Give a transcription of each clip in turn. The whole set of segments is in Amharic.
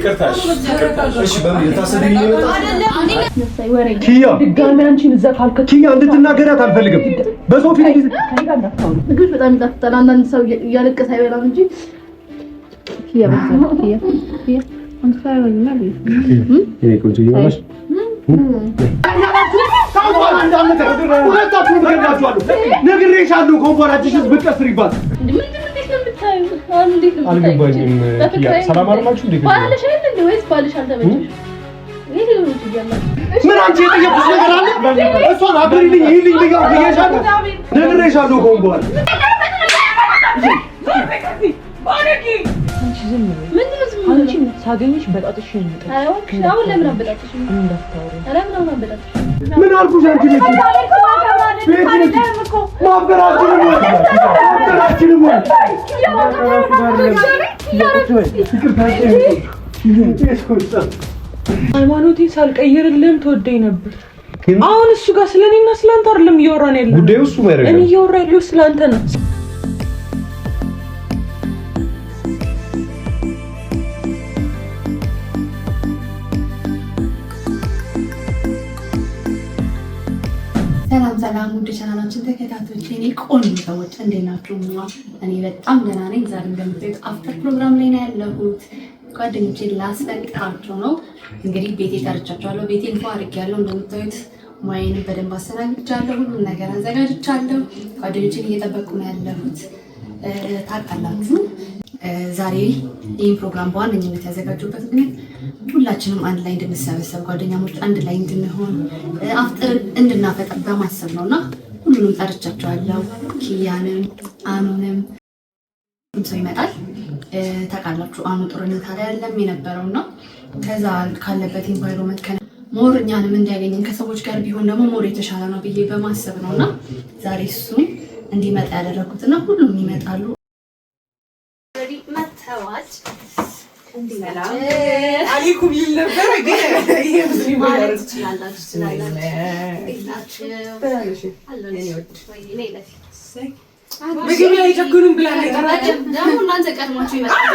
ይቅርታሽ እሺ በምን ታሰብኝ ይመጣ ኪያ ድጋሚ አንቺን እዛ ካልከ ኪያ እንድትናገራት አልፈልግም በሶፊ ምግብ በጣም ይጣፍጣል አንዳንድ ሰው እያለቀሰ አይበላም እንጂ ኪያ አንተ ሳይሆንና እኔ ቆንጆ ይሆናል ነግሬሻለሁ ኮምፖራቲሽ ብትቀስሪባት አልገባኝም ኪያ ሰላም አልማችሁ እንዴ ባልሽ አይደል ወይስ ባልሽ አልተመቸሽ ምን አንቺ የጠየቅሽ ነገር አለ እሷን አብሪልኝ ይልኝ ብዬሻለሁ ነግሬሻለሁ ኮምፖራ አንቺ ሳገኝሽ በጣጥሽ ነው አሁን ለምን አበጣጥሽ ምን አልኩሽ አንቺ ማብራችንም ሃይማኖቴን ሳልቀይርልህም ትወደኝ ነበር አሁን እሱ ጋር ስለኔና ስላንተ አይደለም እያወራን ያለው ጉዳዩ እሱ ማይረጋ እኔ እያወራ ያለው ስላንተ ነው ሰላም ውድ ቻናላችን ተከታታዮች እኔ ቆንጆ ሰዎች እንዴት ናችሁ? እኔ በጣም ደህና ነኝ። ዛሬ እንደምታዩት አፍተር ፕሮግራም ላይ ነው ያለሁት። ጓደኞቼን ላስፈቅራቸው ነው። እንግዲህ ቤቴ ጠርቻቸዋለሁ። ቤቴን እንኳን አድርጌያለሁ። እንደምታዩት ሙያዬን በደንብ አስተናግጃለሁ። ሁሉም ነገር አዘጋጅቻለሁ። ጓደኞቼን እየጠበቁ ነው ያለሁት። ታውቃላችሁ ዛሬ ይህን ፕሮግራም በዋነኝነት ያዘጋጁበት ምክንያት ሁላችንም አንድ ላይ እንድንሰበሰብ ጓደኛሞች አንድ ላይ እንድንሆን አፍጥር እንድናፈጥር በማሰብ ነውና ሁሉንም ጠርቻቸዋለሁ። ኪያንም አኑንም ሰው ይመጣል። ታውቃላችሁ አኑ ጦርነት ላይ ያለም የነበረውና ከዛ ካለበት ኢንቫይሮመንት ሞር እኛንም እንዲያገኘን ከሰዎች ጋር ቢሆን ደግሞ ሞር የተሻለ ነው ብዬ በማሰብ ነውና ዛሬ እሱም እንዲመጣ ያደረኩትና ሁሉም ይመጣሉ። መተዋች ሰላም አለይኩም ይል ነበር ግን ይሄ ብዙ ማለት ምግብ ላይ ቸኩሉን ብላ ነው ደግሞ እናንተ ቀድማችሁ ይመጣሉ።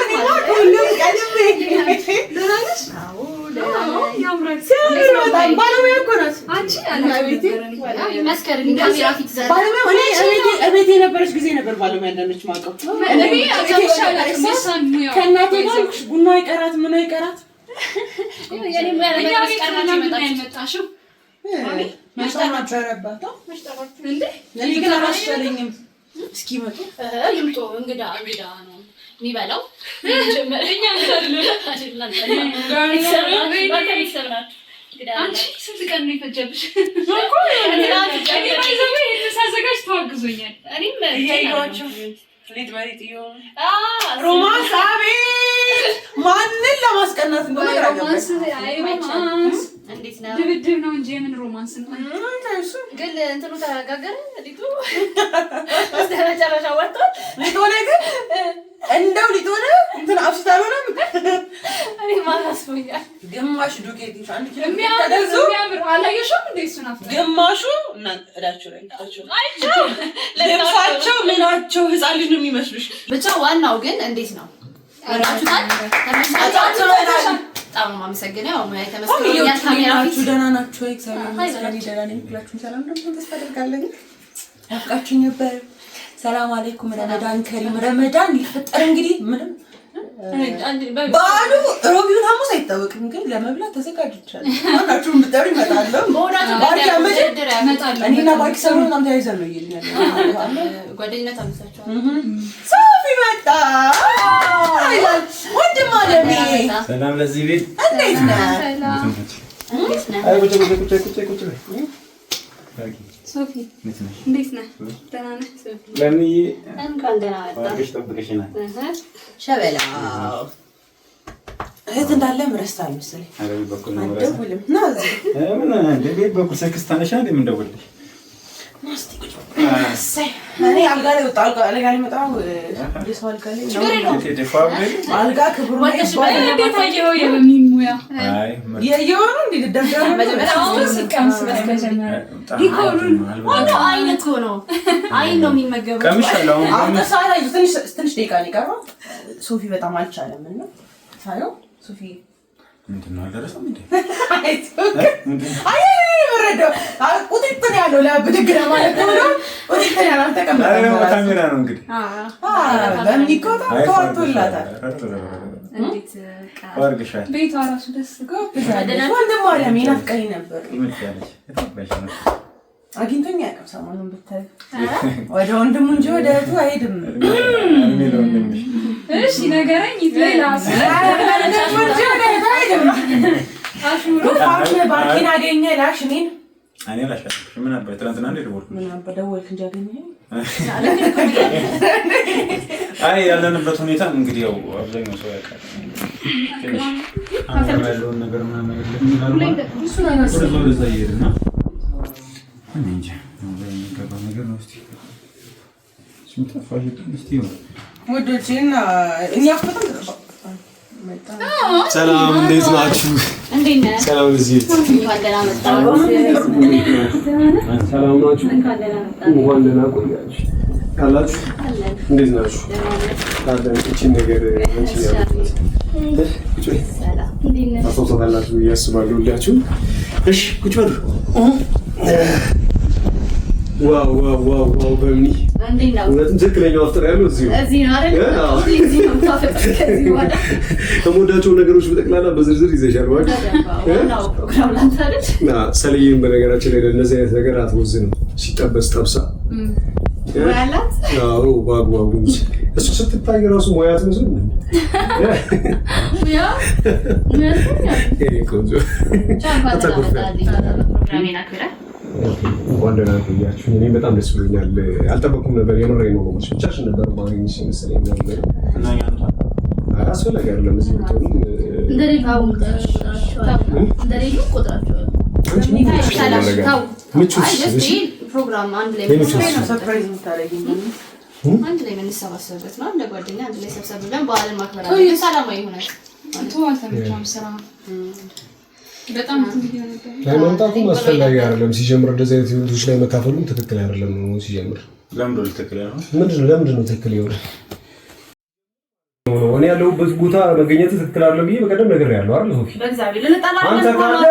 እቤቴ የነበረች ጊዜ ነበር ባለሙያ እንዳለች ማውቀው ከእናቴ ጋር ቡና አይቀራት ምን አይቀራት እስኪመጡ ይምጡ። እንግዳ ነው የሚበላው እኛ አንቺ ስንት ቀን ነው የፈጀብሽ? ሳዘጋጅ ተዋግዞኛል። ሮማንስ አቤት ማንን ለማስቀናት ድብድብ ነው እንጂ የምን ሮማንስ ነው? ግን እንትኑ ተጋገረ ሊጡ መጨረሻ ወጥቷል። ሊጡ ላይ ግን እንደው ሊጡ ላይ እንትን አፍስታሎ ነው እኔ ማላስቦኛል። ግማሽ ዱቄት ይፋ አንድ ኪሎ የሚያምር አላየሽም እንዴ? እሱን አፍታ ግማሹ እና እዳቸው ላይ ልብሳቸው ምናቸው ህፃን ልጅ ነው የሚመስሉሽ። ብቻ ዋናው ግን እንዴት ነው ወራችሁታል? ተመስጣጣችሁ በጣም ማመሰግነው ሙያ ተመስገን። ካሜራችሁ ደህና ናችሁ? እግዚአብሔር ይመስገን ደህና ነኝ። ሁላችሁም ሰላም እንደምን ተስፋ አደርጋለሁ። ያፍቃችሁ ነበር። ሰላም አለይኩም ረመዳን ከሪም። ረመዳን ሊፈጠር እንግዲህ ምንም ባሉ ሮቢውን ሐሙስ አይታወቅም፣ ግን ለመብላት ተዘጋጅቻለሁ። ማናችሁም ብትጠሩ ይመጣለሁ። እኔና ባኪ ሰሞኑን በጣም ተያይዘን ነው እየሄድን ጓደኝነት አመሳቸው። ሶፊ መጣ ወንድም አለሜ ሰላም ለዚህ ቤት እንዴት ነህ? አይ ቁጭ ሶፊ እንዴት ነህ? ደህና ነህ? ለምዬ እንኳን ደህና መጣሽ። ጠብቀሽናል። ሸበላው እህት እንዳለ ምረስታል መሰለኝ። አረብ በኩል ነው አደውልም ና እዚህ ምን እንደ ቤት በኩል ስልክስ ታነሻ እንደ ምን ደውልልሽ? ናስቲ ቁጭ እኔ አልጋ ላይ ወጣ አልጋ ላይ መጣው ደስ አልጋ ላይ ነው አልጋ ክብሩ ነው ይባል እንዴት አየኸው? የበሚሙያ አይ የየው ነው እንዴ ደብዳቤ መጀመሪያው ሲቀምስ በተጀመረ ዲኮሩን ወንዶ አይነት ሆኖ አይ ነው የሚመገበው። ቀምሻለሁ። አሁን ተሳላይ ትንሽ ደቂቃ ነው የቀረው። ሶፊ በጣም አልቻለም እና ሳይው ሶፊ ምንድን ነው አልደረሰም እንዴ? አይ ወረደ ቁጥጥር ያለው ለብድግ ለማለት ነው ቁጥጥር ያለው ተቀምጠው ካሜራ ነው እንግዲህ በሚቆጣ ተዋጥቶላታል እንዴት ወርግሻል ቤቷ ራሱ ደስ ወንድም ማርያም ይናፍቀኝ ነበር ይመጣለች የተባሽ ነው አግኝቶኝ ያውቃል ሰሞኑን ብታይ ወደ ወንድሙ እንጂ ወደ እህቱ አይሄድም እሺ ነገረኝ ይትላስ አሹሩ ባርኪን አገኘ ላሽ እኔን እኔ ላሻሽ ምን ነበር ትናንትና እንደ ደወልኩ ምን ነበር ደወልክ እንጂ አገኘኸኝ አይ ያለንበት ሁኔታ እንግዲህ ያው አብዛኛው ሰው ያውቃል አንተ ያለውን ነገር ምናምን ነገር እሱ ነው ወደዛ ይሄድና እንዴ ነው ነገር ነው እስቲ ስንተፋሽ እስቲ ወዶቼና እኛ ፈተን ሰላም እንዴት ናችሁ? እንዴት ነህ? ሰላም እዚህ እንኳን ደህና መጣሁ። ሰላም ናችሁ? እንኳን ደህና ቆያችሁ። ካላችሁ እንዴት ናችሁ? ታዲያ እቺን ነገር አንቺ ያሉት ቁጭ በይ። ሰላም እንዴት ነህ? አስተውታላችሁ ያስባሉ ሁላችሁ። እሺ ቁጭ በሉ። ዋው በምኒ እንዴት ነው? እውነትም ትክክለኛው አፍጥር ያለው እዚህ ነው አይደል? እዚህ ነው ታፈቀ ከዚህ በኋላ ከሞዳቸው ነገሮች በጠቅላላ በዝርዝር ይዘሻል ማለት ነው። ፕሮግራም ላንተ አይደል? ሰለይም በነገራችን ላይ ለነዚህ አይነት ነገር አትወዝንም። ሲጠበስ ጠብሳ ያላት አዎ ባግባቡ እሱ ስትታይ ራሱ ሙያ ትመስል ያ ቆንጆ ፕሮግራሜን አክብረህ እንኳን ደህና ቆያችሁ። እኔ በጣም ደስ ብሎኛል። አልጠበኩም ነበር። የምሬን ነው። ብቻሽን ነበር ማግኘት ሲመስለኝ ነበር እና ያንተ አስፈላጊ አይደለም። እዚህ ብትሆኑ እንደሌላው ቁጥራቸው ፕሮግራም አንድ ላይ ሰርፕራይዝ የምታደርጊኝ አንድ ላይ የምንሰባሰብበት ነው። እንደ ጓደኛ አንድ ላይ ሰብሰብ ብለን በዓልን ማክበር አለብን። ሰላማዊ ይሆናል። ተዋልተመቻም ስራ በጣም ትንሽ ነበር። ሃይማኖታቱም አስፈላጊ አይደለም። ሲጀምር እንደዚህ አይነት ህይወቶች ላይ መካፈሉም ትክክል አይደለም ነው ሲጀምር። ለምንድን ነው ትክክል ያለው? ለምንድን ነው ትክክል ይሆናል? እኔ ያለሁበት ቦታ መገኘት ትክክል አይደለም ብዬ በቀደም ነገር ያለው አይደል ሶፊ? በእግዚአብሔር ለነጣላ አንተ ካለ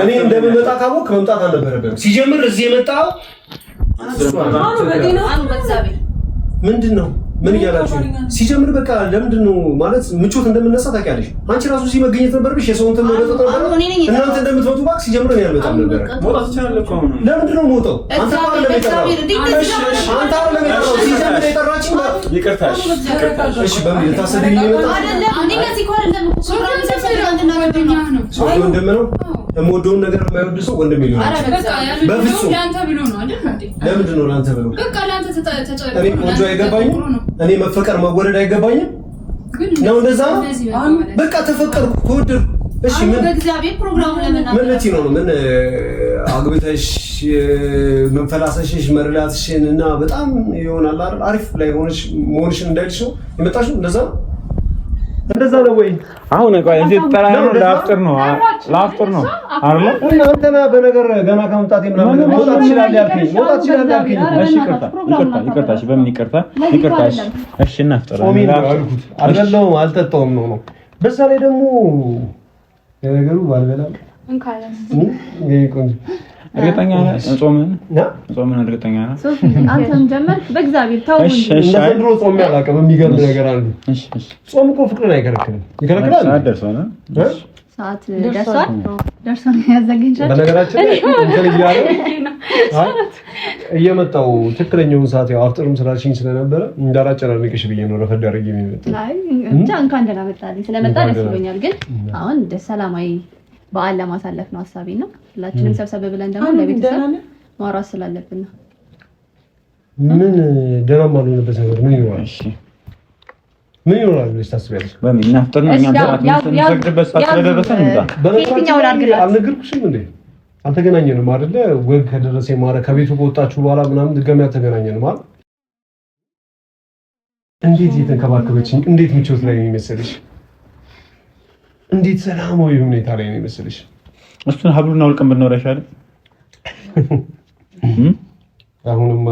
እኔ እንደምመጣ ካወቅ መምጣት አልነበረብህም። ሲጀምር እዚህ የመጣው በእግዚአብሔር ምንድነው? ምን እያላችሁ ሲጀምር በቃ ለምንድን ነው ማለት ምቾት እንደምነሳ ታውቂያለሽ። አንቺ ራሱ እዚህ መገኘት ነበርብሽ። የሰውን ተመረጠ ነበር እናንተ እንደምትመጡ ባክ ሲጀምር ነው ያልመጣም ነበር። ሞት ይችላል እኮ ነው። ለምንድን ነው ሞተው? አንተ ካለ ለምንድነው አንተ አለ ለምንድነው ሲጀምር የጠራችኝ? ይቅርታሽ እሺ በምን ታሰደኝ ይመጣ አይደለም። እኔ ከዚህ ኮል እንደምቆጥረው ነው ሰው እንደምነው የምወደውን ነገር የማይወድ ሰው ወንድም ይሉኝ። በፍጹም ለአንተ ብሎ ነው አይደል እንዴ? ለምንድን ነው ለአንተ ብሎ? በቃ ለአንተ ተጨረሰ። እኔ ቆንጆ አይገባኝም። እኔ መፈቀር መወደድ አይገባኝም ነው እንደዛ ነው። በቃ ተፈቀርኩ ከወደድኩ እሺ ምን በእግዚአብሔር ፕሮግራሙ ለምን ለቲ ነው ምን አግብተሽ መንፈላሰሽሽ መረላትሽን እና በጣም ይሆናል አይደል አሪፍ ላይ ሆነሽን እንዳይልሽ ነው የመጣሽው እንደዛ ነው ወይ? አሁን ቆይ እዚህ ተጠራ ነው ለአፍጥር ነው አይደል? እናንተና በነገር ገና ከመምጣቴ ምናምን መውጣት ይችላል ያልከኝ እሺ ይቅርታ እሺ በምን ይቅርታ እሺ እናፍጥር አይደለም አልጠጣውም ነው በዛ ላይ ደግሞ የነገሩ ባልበላም እንካለን ቆንጆ እርግጠኛ ነህ? ጾምን እርግጠኛ ነህ? ሶፊ አንተም ጀመርክ። በእግዚአብሔር ተው እንጂ እንደድሮ ጾም ያላቀም የሚገርም ነገር አለ። ጾም እኮ ፍቅርን አይከለክልም። ይከለክላል። ሰዓት ደርሷል። ሰዓት ደርሷል ያዘግንሻል። በነገራችን ላይ እንትን እያለ እየመጣው ትክክለኛውን ሰዓት ያው አፍጥሩም ስላልሽኝ ስለነበረ እንዳላጨናንቅሽ ብዬ ነው ረፈድ አድርጌ የሚመጣው። አይ ብቻ እንኳን ደህና መጣልኝ። ስለመጣ ደስ ብሎኛል። ግን አሁን ሰላማዊ በዓል ለማሳለፍ ነው ሐሳቤና ሁላችንም ሰብሰብ ብለን ደግሞ ለቤተሰብ ማውራት ስላለብን ነው። ምን ደህና ማልሆነበት ነገር ምን ይኖራል? እሺ ምን ይኖራል ብለሽ ታስቢያለሽ? በምን እናፍጥር ነው? እኛም ተሰግድበት ስለደረሰ እንዴ በየትኛው ላድርግላት? አልነገርኩሽም እንዴ? አልተገናኘንም አይደለ? ወግ ከደረሰ ማረ ከቤቱ ከወጣችሁ በኋላ ምናምን ድጋሚ አልተገናኘንም አይደል? እንዴት የተንከባከበችኝ እንዴት ምቾት ላይ ነው የሚመስልሽ? እንዴት ሰላማዊ ሁኔታ ላይ ነው የሚመስልሽ? እሱን ሀብሉን አውልቀን ብንኖር አይሻልም? አሁንማ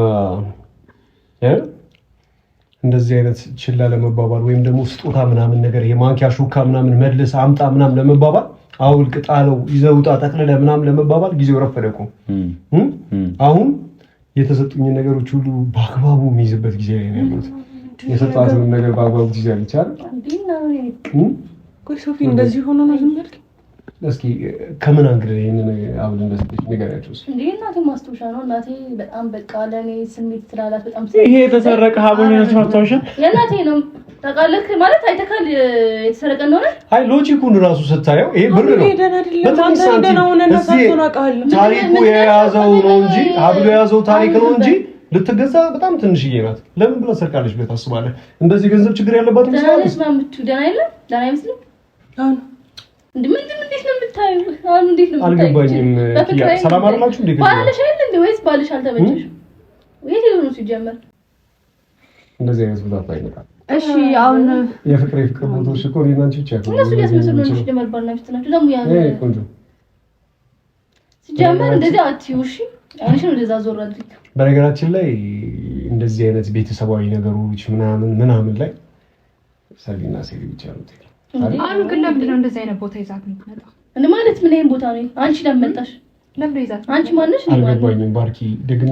እንደዚህ አይነት ችላ ለመባባል ወይም ደግሞ ስጦታ ምናምን ነገር የማንኪያ ሹካ ምናምን መልስ አምጣ ምናምን ለመባባል አውልቅ ጣለው ይዘውጣ ጠቅልለህ ምናምን ለመባባል ጊዜው ረፈደ እኮ። አሁን የተሰጡኝ ነገሮች ሁሉ በአግባቡ የሚይዝበት ጊዜ ላይ ነው ያለሁት። የሰጣሁትን ነገር በአግባቡ ትይዛለች አይደል? ቆይ ሶፊ እንደዚህ ሆኖ ነው ዝም ያልክ? እስኪ ከምን አንግል ይሄንን አብል እንደሰጠች ንገሪያቸው እስኪ። እንዴ እናቴ ማስታወሻ ነው። እናቴ በጣም በቃ ለኔ ስሜት ስላላት በጣም ይሄ የተሰረቀ ሀብል ነው ማስታወሻ የእናቴ ነው። ታውቃለህ ማለት አይተካል የተሰረቀ እንደሆነ። አይ ሎጂኩን ራሱ ስታየው ይሄ ብር ነው። ታሪኩ የያዘው ነው እንጂ ሀብሉ የያዘው ታሪክ ነው እንጂ ልትገዛ በጣም ትንሽዬ ናት። ለምን ብለህ ሰርቃለች ብለህ ታስባለህ? እንደዚህ ገንዘብ ችግር ያለባት ነው ማለት ነው። ደህና አይደለም? ደህና አይመስልም? አሁን እንዴት ነው የምታዩ? አሁን እንዴት ነው የምታዩ? አልገባኝም። ሰላም አይደላችሁ እንዴ? ባልሽ አይደል እንዴ? ወይስ ባልሽ አልተመቸሽም? የት ነው ሲጀመር? እንደዚህ አይነት ቦታ አይመጣም። እሺ አሁን የፍቅር ቦታዎች እኮ እኔና አንቺ ብቻ ነው። እነሱ ሊያስመስሉ ነው ሲጀመር ባልና ሚስት ናቸው። ደግሞ ያ ቆንጆ ሲጀመር እንደዚህ አትዩ። እሺ አይሽ ነው እንደዛ ዞር አድርጊ። በነገራችን ላይ እንደዚህ አይነት ቤተሰባዊ ነገሮች ምናምን ላይ ሰሊና ሴሊ ብቻ ነው ተይው። አሁን ግን ለምንድን ነው እንደዚህ አይነት ቦታ ይዛት የምትመጣው? እኔ ማለት ምን ይሄን ቦታ ነው? አንቺ ለምን መጣሽ? ለምን ይዛት? አንቺ ማነሽ? አልገባኝም። ባርኪ ደግሜ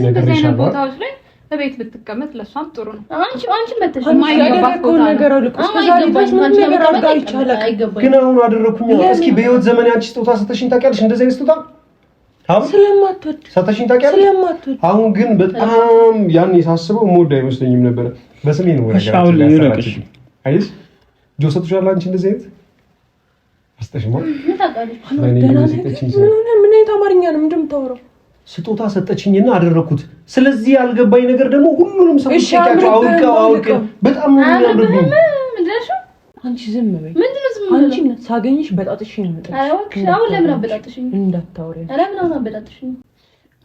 ነገርሻለሁ። ቦታዎች ላይ በቤት ብትቀመጥ ለሷም ጥሩ ነው። አንቺ መተሽ የማይገባው ነገር ልቁስ ከዛሊበት ምን ነገር አድርጋ ይቻላል? ግን አሁን አደረኩኝ። እስኪ በህይወት ዘመን አንቺ ስጦታ ሰተሽኝ ታውቂያለሽ? እንደዚህ አይነት ስጦታ ስለማትወድ ሰተሽኝ ታውቂያለሽ? ስለማትወድ አሁን ግን በጣም ያን ሳስበው ሞድ አይመስለኝም ነበር። በስሜ ነው ነገራችን። አይስ ጆሰቱሻል አንቺ እንደዚህ አይነት አስተሽማ ምን ታውቃለሽ? ምን አይነት አማርኛ ነው እንደምታወራው? ስጦታ ሰጠችኝና አደረኩት። ስለዚህ ያልገባኝ ነገር ደግሞ ሁሉንም ሰዎች ሲያጫው አውቀው በጣም ነው የሚያምርብኝ። አንቺ ዝም በይ። ምንድነው ዝም በይ? አንቺ ሳገኝሽ በጣጥሽ ነው የምጠጣሽ። አሁን ለምን አበጣጥሽኝ? እንዳታወሪ። ለምን አበጣጥሽኝ?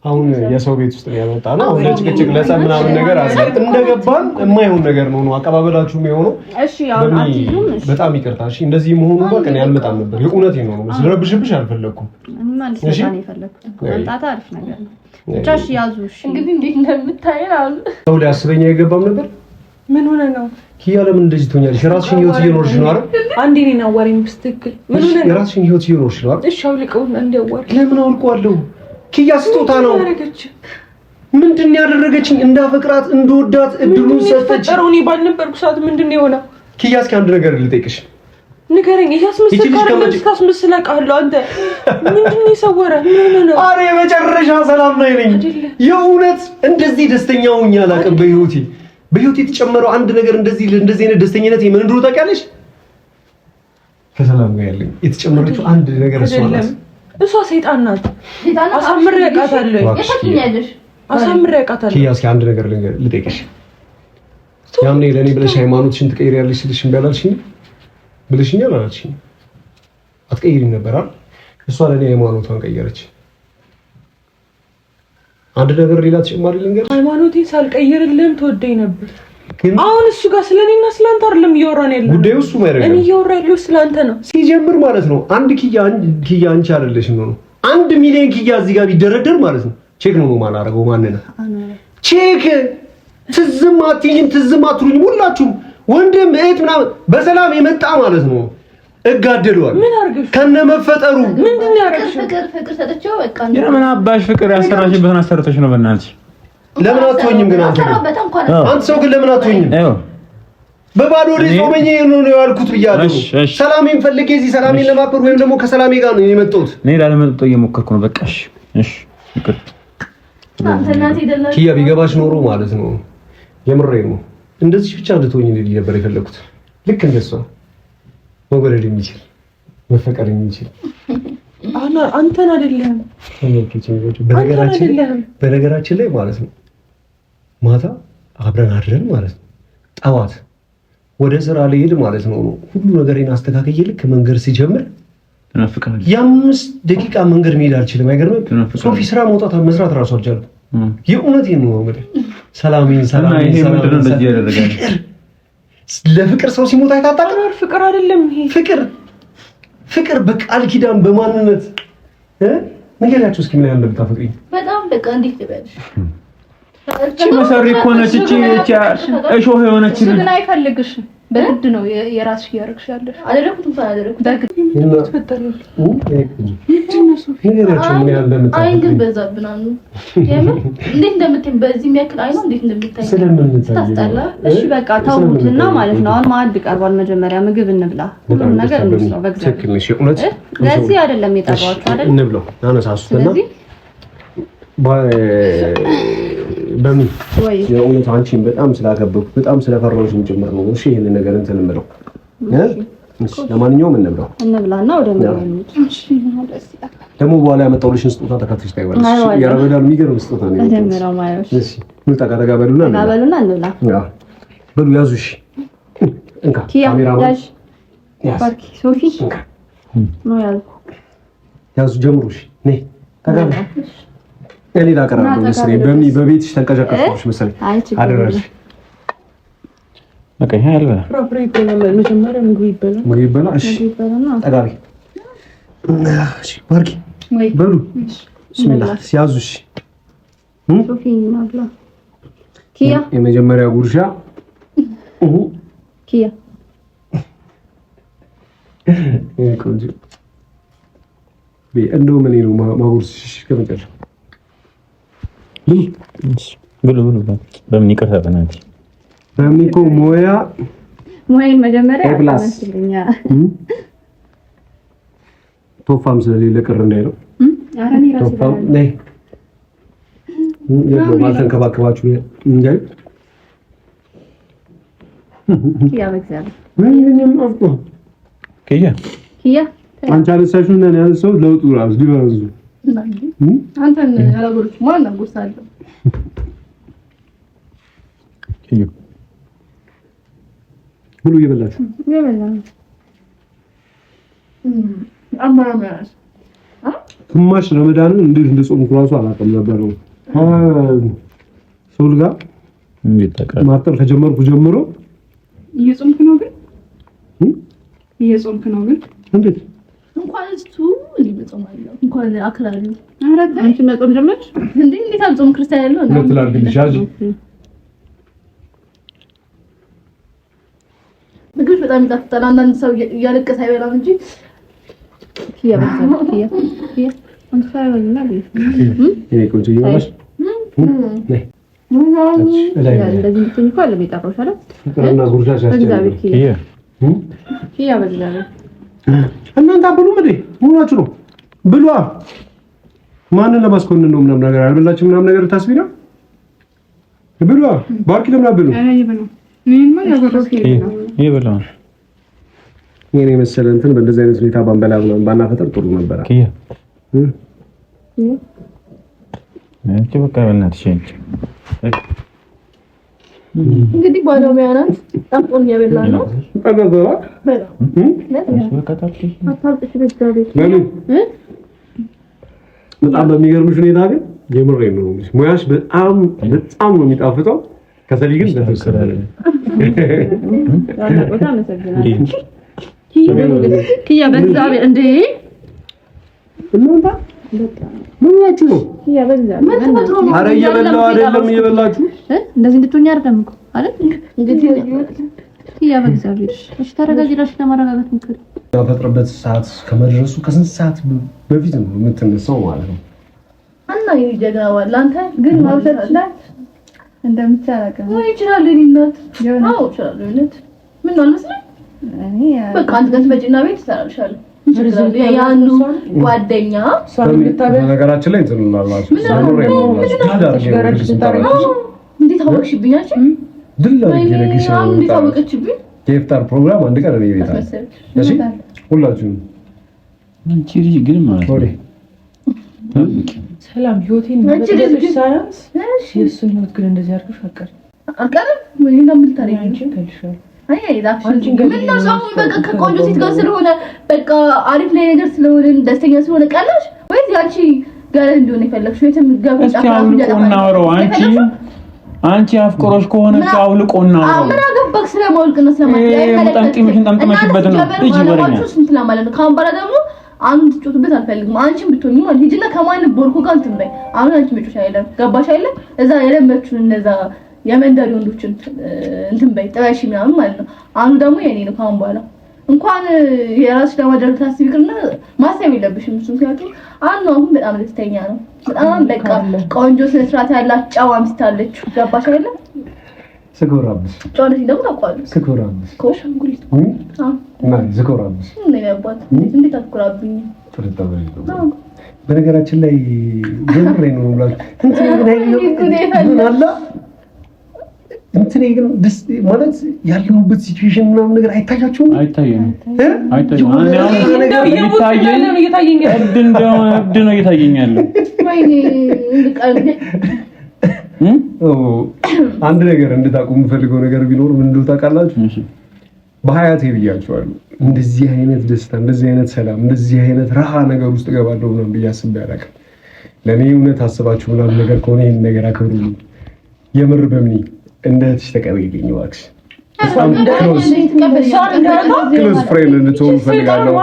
አሁን የሰው ቤት ውስጥ ያመጣ ነው። አሁን ለጭቅጭቅ ለጸብ ምናምን ነገር አለ። እንደገባን የማይሆን ነገር ነው አቀባበላችሁም የሆነው። እሺ አሁን አትይዙም። እሺ በጣም ይቅርታ። እሺ እንደዚህ መሆኑ በቃ እኔ አልመጣም ነበር። የእውነቴን ነው። ስለረብሽብሽ አልፈለኩም። ማን ስለታን የፈለኩት መምጣት አሪፍ ነገር ነው። ብቻ እሺ ያዙ። እሺ እንግዲህ እንዴት እንደምታየን አሁን ሰው ሊያስበኝ አይገባም ነበር። ምን ሆነ ነው? ኪያ ለምን እንደዚህ ትሆኛለሽ? የራስሽን ህይወት እየኖርሽ ነው አይደል? አንዴ እኔን አዋሪኝ በስትክክል። ምን ሆነ ነው? የራስሽን ህይወት እየኖርሽ ነው አይደል? እሺ አውልቀው እንዲያዋሪ። ለምን አውልቀዋለሁ? ኪያ ስጦታ ነው። ምንድን ያደረገችኝ? እንዳፈቅራት እንደወዳት እድሉን ሰጠች። እኔ ባልነበርኩ ሰዓት ምንድን ነው የሆነው? ኪያ እስኪ አንድ ነገር ልጠይቅሽ። ንገረኝ። እያስመስልካለሁ አንተ ምንድን ነው የሰወረህ? ምን ነው? ኧረ የመጨረሻ ሰላም ላይ ነኝ። የእውነት እንደዚህ ደስተኛ ሆኜ አላውቅም በህይወቴ። በህይወቴ የተጨመረው አንድ ነገር እንደዚህ አይነት ደስተኝነት ምን እንደሆነ ታውቂያለሽ? ከሰላም ጋር ያለኝ የተጨመረችው አንድ ነገር እሷ ናት። እሷ ሰይጣን ናት። አሳምሬ ያውቃታለሁ። አሳምሬ ያውቃታለሁ። ኪያ እስኪ አንድ ነገር ልጠይቅሽ። ያኔ ለኔ ብለሽ ሃይማኖትሽን ትቀይሪያለሽ ስልሽ እምቢ አላልሽኝ ብለሽኛል አላልሽኝ? አትቀይሪም ነበር አይደል? እሷ ለኔ ሃይማኖቷን ቀየረች። አንድ ነገር ሌላ ተጨማሪ ልንገርሽ። ሃይማኖቴን ሳልቀይርልህም ትወደኝ ነበር። አሁን እሱ ጋር ስለኔና ስላንተ አይደለም እያወራን ያለው። ጉዳዩ እሱ ማይረጋ። እኔ እያወራ ያለው ስላንተ ነው። ሲጀምር ማለት ነው አንድ ኪያ አንቺ አይደለሽም ነው 1 ሚሊዮን ኪያ እዚህ ጋር ቢደረደር ማለት ነው ቼክ ነው ማላረገው። ማን ነው ቼክ? ትዝም አትሉኝም ሁላችሁም ወንድም እህት ምናምን በሰላም የመጣ ማለት ነው እጋደለዋል ከነ መፈጠሩ። ምንድን ነው ያደረግሽው? ፍቅር ሰጥቼው በቃ የምን አባሽ ፍቅር ያሰራሽበትን አሰርተሽ ነው በእናትሽ። ለምን አትሆኝም ግን አንተ ሰው ግን ለምን አትሆኝም? በባዶ ላይ ጾመኛ ነው ያልኩት ብያለሁ። ሰላሜን ፈልጌ እዚህ ሰላሜን ለማክበር ወይም ደግሞ ከሰላሜ ጋር ነው የመጣሁት። እኔ ላለመጠው እየሞከርኩ ነው። በቃ እሺ ይቅር። ኪያ ቢገባሽ ኖሮ ማለት ነው የምሬን ነው እንደዚህ ብቻ እንድትሆኝ ነበር የፈለኩት። ልክ እንደሷ መወደድ የሚችል መፈቀር የሚችል አንተን አይደለም። በነገራችን ላይ ማለት ነው ማታ አብረን አድረን ማለት ነው ጠዋት ወደ ስራ ልሄድ ማለት ነው ሁሉ ነገሬን አስተካክዬ ልክ መንገድ ሲጀምር ተናፍቀሃል። የ5 ደቂቃ መንገድ መሄድ አልችልም። አይገርምም? ሶፊ ስራ መውጣት መስራት እራሱ አልቻልኩም። የእውነቴን ነው ማለት ሰላሜን ይሄ ምንድን ነው እንደዚህ ያደረጋል? ለፍቅር ሰው ሲሞት አይታጣም። ፍቅር አይደለም ይሄ ፍቅር በቃል ኪዳን በማንነት ንገሪያቸው እስኪ ምን ያህል እንደምታፈቅሪኝ። በጣም በቃ እንዴት ልበልሽ? መሰሪ እኮ ነች እቺ እሾህ የሆነች ግን አይፈልግሽም። በግድ ነው የራስሽ እያደረግሽ ያለሽ። አደረኩት እንኳን አደረኩት። አይ ግን በዛብናኑ እንዴት እንደምትም በዚህ የሚያክል አይ ነው እንዴት እንደምታይ ታስጠላ። እሺ በቃ ተውትና ማለት ነው። አሁን ማዕድ ቀርቧል። መጀመሪያ ምግብ እንብላ። ሁሉም ነገር እንስራው በእግዚአብሔር። ለዚህ አይደለም የጠራኋችሁ አይደል? እንብላው ናነሳሱትና በምን የእውነት አንቺን በጣም ስላከበኩ በጣም ስለፈራሁሽም ጭምር ነው። እሺ ይሄን ነገር እንትን እንብለው እሺ ለማንኛውም እንብላና ወደ ምግብ እሺ ደግሞ በኋላ ያመጣሁልሽን ስጦታ ተከታትለሽ ታይዋለሽ። የረመዳን የሚገርም ስጦታ ነው። ተደምራው ማዮሽ እሺ ምን ተጋጋበሉና እንብላ። አዎ በሉ ያዙ። እሺ እንካ ካሜራማን ባርኪ ሶፊ ነው ያዙ ጀምሩ። እሺ ነይ ተጋጋ እኔ ላቀራለሁ መሰለኝ በቤትሽ ተንቀዠቀዥሽ መሰለኝ አደረሽ። በቃ ይሄ አልበላ ፍራፍሬ ይበላል። መጀመሪያ ምግብ ይበላል። እሺ ጠጋቢ እሺ ባርኪ በሉ ቢስሚላህ ሲያዙ። እሺ ሶፊ ማብላ ኪያ የመጀመሪያ ጉርሻ ኪያ ቆንጆ እንደው ምን ነው ማጉርስሽ ከመጨረሻ ብሉ በምን ይቅርታ በእናትህ በምን እኮ ሙያዬን መጀመሪያ አመስግኛ ቶፋም ስለሌለ ቅር እንዳይለው አራኒ ራስ ቶፋም ነይ ማልተንከባከባችሁ እንጃይ ኪያ በእግዚአብሔር ምንም አፍቆ ኪያ አንቺ አለሳሽው እና ያንሰው ለውጡ ራስ ዲቫዝ አንተን ያላጎርኩ ማን አጎርሳለሁ ሁሉ እየበላችሁ አማራማስ ግማሽ ረመዳንን እንዴት እንደጾምኩ ራሱ አላውቅም ነበር። ሰውል ጋር ማጠር ከጀመርኩ ጀምሮ እየጾምክ ነው ግን እንዴት እንኳን እሱ ሊመጾማለሁ እንኳን አክራለሁ። ኧረ አንቺ መጾም ጀመርሽ እንዴ? እንዴት አልጾም ክርስቲያን ያለው ነው ለትላልቅልሻጅ ምግብ በጣም ይጣፍጣል። አንዳንድ ሰው እያለቀሰ አይበላም እንጂ ኪያ አንተ ሳይወልና ይሄ ቆንጆ ይባላል። ነይ እንደዚህ እንትን እኮ አለ ቤታሮሽ አይደል? ፍቅርና ጉርሻሽ እግዚአብሔር ኪያ በእግዚአብሔር እናንተ አብሉ ምንድን ሆናችሁ ነው? ብሏ ማንን ለማስኮንን ነው? ምናምን ነገር አልበላችሁ ምናምን ነገር ታስቢ ነው? ብሏ ባርኪ ለምን አብሉ? ይሄን የመሰለ እንትን በእንደዚህ አይነት ሁኔታ ባንበላ ምናምን ባናፈጠር ጥሩ ነበር። ኪያ አንቺ በቃ በእናትሽ እንግዲህ ባለሙያ ናት። ጣፍጦን እያበላ ነው። በጣም በሚገርምሽ ሁኔታ ግን የምሬን ነው ሙያሽ በጣም ነው የሚጣፍጠው። ከሰሊ ግን በተሰራለ ኪያ በእግዚአብሔር እንዴ እናንተ ምን ያችሁ ነው? ኪያ በእግዚአብሔር ኧረ እየበላሁ አይደለም እየበላችሁ እንደዚህ እንድትሆኝ አይደለም እኮ አይደል? እንግዲህ ኪያ በእግዚአብሔር እሺ ተረጋጊራሽ ለማረጋጋት ምክር ያፈጥረበት ሰዓት ከመድረሱ ከስንት ሰዓት በፊት ነው የምትነሳው ማለት ነው። እና ይጀጋዋል አንተ ግን ማውሰድ ይችላል እንደምታረጋ ወይ ይችላል እናት አዎ ይችላል እናት ምን ነው አልመስልም እኔ በቃ አንተ ገትመጪና ቤት ትሰራልሻለህ ያኑ ጓደኛ ነገራችን ላይ እንትን እንላላችሁ እንዴት አወቅሽብኝ አንቺ ድል አድርጌ እንዴት አወቀችብኝ የኢፍጣር ፕሮግራም አንድ ቀን ነው ቤታ እሺ ሁላችሁም አንቺ ልጅ ግን ማለት ነው ሰላም ህይወቴን በደረሰሽ ሳያንስ የእሱን ህይወት ግን እንደዚህ አድርገሽ አቀርም ምን እንደምታረጊ አንቺ ከልሻል አይ ዳፍሽ ምን ነው ሰው በቃ ከቆንጆ ሴት ጋር ስለሆነ በቃ አሪፍ ላይ ነገር ስለሆነ ደስተኛ ስለሆነ ቀላሽ ወይስ ያንቺ ጋር እንደሆነ ይፈልግሽ ወይ ተምጋብ አንቺ አፍቅሮሽ ከሆነ አውልቆና ነው ምን አገባክ ስለማውልቅና ስለማውልቅ ጠምጥምሽን ጠምጥመሽበት ነው እጂ ወረኛ ስንት ለማለት ነው ካምባላ ደግሞ አንድ ጮትበት አልፈልግም አንቺም ብትሆኚ ማለት ሂጂና ከማን ቦልኮ ጋር እንትን በይ አሁን አንቺ መጮሽ አይደለም ገባሽ አይደለም እዛ የለመችውን እንደዛ የመንደር ወንዶችን እንትን በይ ጥበሽ ምናምን ማለት ነው አሁን ደግሞ የኔ ነው ካሁን በኋላ እንኳን የራስሽ ለማድረግ ታስቢ ይቅርና ማሰብ የለብሽም። ምክንያቱም አሁን በጣም ደስተኛ ነው። በጣም በቃ ቆንጆ ስነ ስርዓት ያላት ጨዋ ሚስት አለችው። ገባሽ አይደል? ስኮራብስ ጮነሽ ደግሞ ታውቃለሽ። ስኮራብስ ኮሻንጉሊት ማን ስኮራብስ ምን ያባጥ እንዴት አትኩራብኝ? ተረጣበኝ። በነገራችን ላይ ጀምሬ ነው እንትን ግን ደስ ማለት ያለሁበት ሲቹዌሽን ምናምን ነገር አይታያችሁም? አይታየኝም። እብድ ነው እየታየኝ ያለው። አንድ ነገር እንድታውቁ የምፈልገው ነገር ቢኖር ምን እንደው ታውቃላችሁ? በሀያቴ ብያችኋለሁ። እንደዚህ አይነት ደስታ፣ እንደዚህ አይነት ሰላም፣ እንደዚህ አይነት ረሃ ነገር ውስጥ እገባለሁ ምናምን ብዬ አስቤ አላውቅም። ለእኔ እውነት አስባችሁ ምናምን ነገር ከሆነ ይህን ነገር አክብሩልኝ። የምር በምኒ እንደ እህትሽ ተቀበይልኝ እባክሽ። ክሎዝ ፍሬንድ እንድትሆኑ እፈልጋለሁ።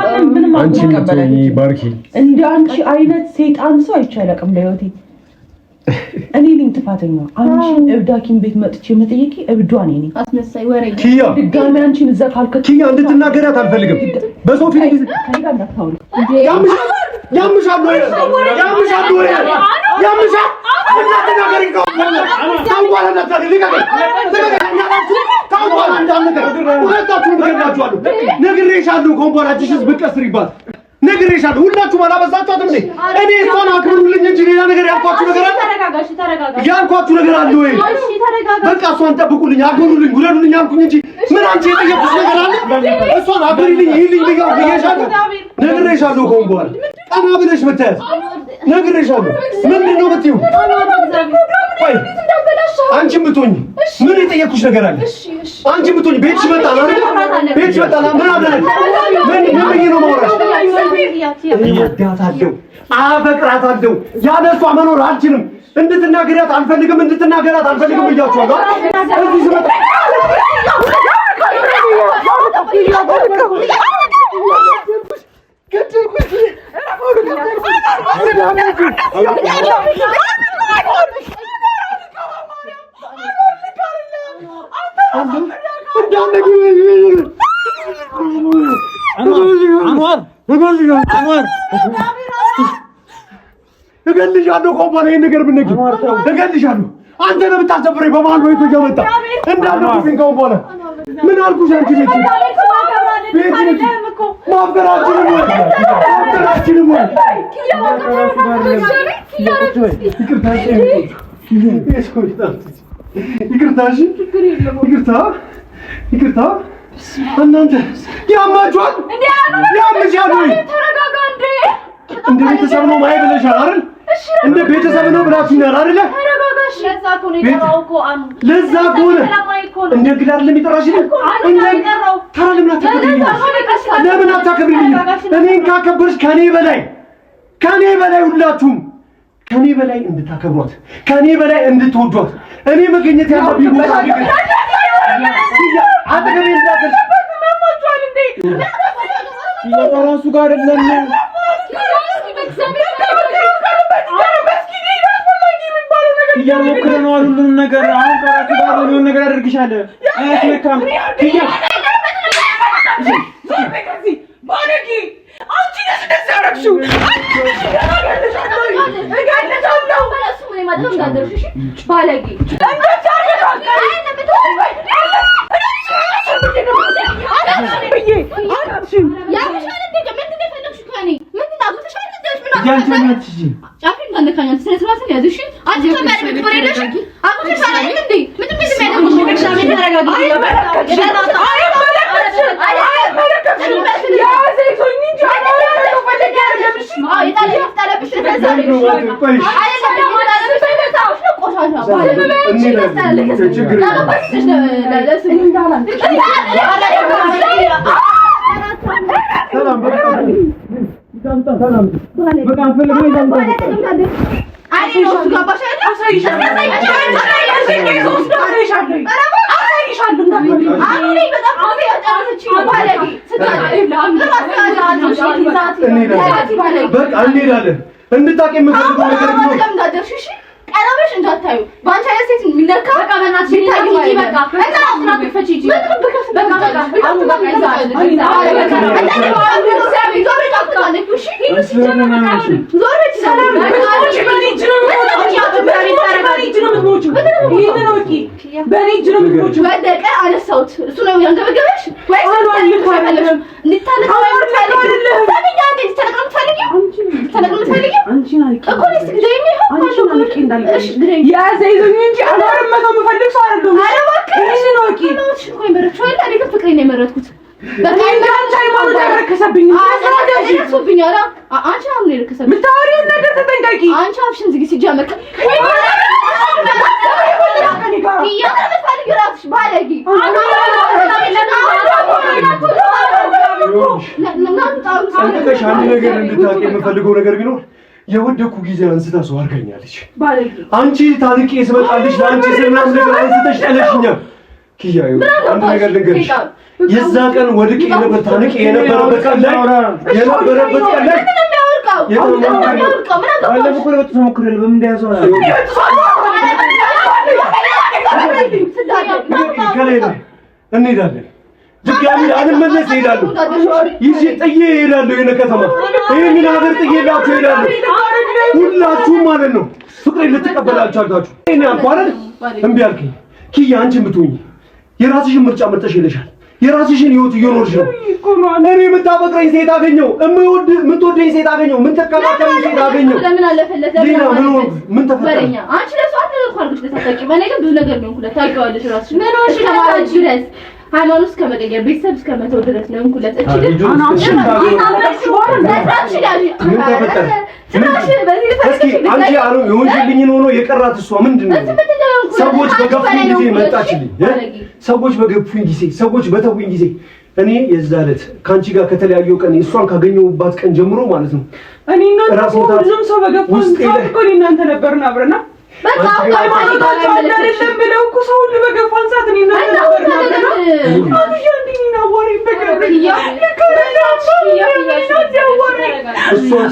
አንቺ የምትሆኚ ባርኪ። እንደ አንቺ አይነት ሰይጣን ሰው አይቼ አላውቅም በህይወቴ። እኔ ነኝ ጥፋተኛ። አንቺን እብድ ሐኪም ቤት መጥቼ መጠየቂ እብዷ እኔ ነኝ። አስመሳይ ወሬኛ። ኪያ ድጋሚ አንቺን እዛ ካልከ ኪያ እንድትናገራት አልፈልግም። በሰው ፊት ከይጋ እንዳታውሪ። ያምሻል ወይ ያምሻል ወይ ያምሻል እንዳትናገሪ ካውባላ እንዳትናገሪ ካውባላ እንዳትናገሪ ሁለታችሁም ገላችኋለሁ። ነግሬሻለሁ። ኮምፓራቲሽንስ ብትቀስሪባት ነግሬሻለሁ። ሁላችሁም አላበዛችኋትም እንዴ? እኔ እሷን አክብሩልኝ እንጂ ሌላ ነገር ያልኳችሁ ነገር አለ? ያልኳችሁ ነገር አለ ወይ? በቃ እሷን ጠብቁልኝ፣ አክብሩልኝ፣ ውለዱልኝ አልኩኝ እንጂ ምን አንቺ የጠየቁሽ ነገር አለ? እሷን አክብሪልኝ፣ ይልኝ ብዬሻለሁ። ነግሬሻለሁ። ከሆነ በኋላ ቀና ብለሽ ብታያዝ ነግሬሻለሁ። ምንድን ነው የምትይው? ቆይ አንቺም ብትሆኚ ምን የጠየኩሽ ነገር አለ? አንቺም ብትሆኚ ቤትሽ መጣላ ቤትሽ መጣላ ምን አደረግሽ? ምን ብዬሽ ነው የማወራሽ? እወዳታለሁ፣ አፈቅራታለሁ። ያለ እሷ መኖር አልችልም። እንድትናገሪያት አልፈልግም፣ እንድትናገራት አልፈልግም ብያችኋለሁ። እዚህ ስመጣ እገልሻለሁ። ኮምፓኒ ነገር ብነቂ እገልሻለሁ። አንተ ነው የምታሰፍረኝ። በመሀል ቤቱ እየመጣ እንዳለብኝ ኮምፓኒ ምን አልኩሽ? አንቺ ቤት ማፍቀራችንም ወይ ይቅርታ እናንተ ያማችኋል። ያምሻል ወይ? እንደ ቤተሰብ ነው ማይ ብለሻል አይደል? እንደ ቤተሰብ ነው ብላችሁኛል አይደል? ለዛ ከሆነ እንደ እንግዳ አይደለም የሚጠራሽ ነው። ለምን አታከብሪልኝ? እኔን ካከበርሽ ከኔ በላይ ሁላችሁም ከኔ በላይ እንድታከብሯት፣ ከኔ በላይ እንድትወዷት እኔ መገኘት ያለብኝ ቦታ አድርገሽ አጠገቤ እንዳትደርሽ። ለራሱ ጋር አይደለም እያሞክረ ነው ሁሉንም ነገር። አሁን ከራሱ ጋር የሆነ ነገር አደርግሻለሁ። አያስመካም ኪያ ባለጌ አንቺ ነሽ እንደዚህ ያደረግሽው። ቀረበሽ እንዳታዩ ባንቻ ያሴት ሚነካ በቃ በእናትሽ ይታይ በቃ እና አጥናት ፈጪ ጂ በቃ የወደኩ ጊዜ አንስታ ሰው አርገኛለች አንቺ ታልቄ ስመጣልሽ ለአንቺ ስለምን ነገር አንስተሽ ጠለሽኛል ኪያዩ አንድ ነገር ልንገርሽ የዛ ቀን ወድቄ ነበር ታልቄ የነበረበት ቀን ላይ እንሄዳለን ድጋሚ አንመለስ እሄዳለሁ ይዤ ጥዬ እሄዳለሁ የነከተማ ይሄንን ሀገር ጥዬላችሁ እሄዳለሁ ሁላችሁም ማለት ነው ፍቅሬን ልትቀበላችሁ አልታችሁ እኔ አቋረጥ እምቢ አልከኝ ኪያ አንቺን ብትሆኚ የራስሽን ምርጫ መርጠሽ ይለሻል የራስሽን ህይወት እየኖርሽ ነው እኔ የምታፈቅረኝ ሴት አገኘው የምትወደኝ ሴት አገኘው ምን ተከባከረኝ ሴት አገኘው ለምን አለፈለት ምን ተፈጠረ አንቺ ለሷት ልኳልኩሽ ለታጣቂ ማን አይደል ብዙ ነገር ነው እንኩለት ታውቂዋለሽ ራስሽ ምን ሆነሽ ለማለት ድረስ ሃይማኖት ከመቀየር ቤተሰብ እስከመተው ድረስ ነው እንኩለት እቺ ልጅ አንቺ አሉ የወንጀልኝን ሆኖ የቀራት እሷ ምንድነው ሰዎች በገፉኝ ጊዜ መጣችልኝ ሰዎች በገፉኝ ጊዜ ሰዎች በተውኝ ጊዜ እኔ የዛለት ካንቺ ጋር ከተለያየው ቀን እሷን ካገኘውባት ቀን ጀምሮ ማለት ነው እኔ እና ሁሉም ሰው በገፉኝ ሰው እናንተ ነበርና አብረና በቃ ታይማኖታቸው አይደለም ብለው እኮ ሰው ሁሉ በገፋን ሰዓት እኔ እና ነበርና አብረና አብይ አንዲና ወሬ በገበ እሷን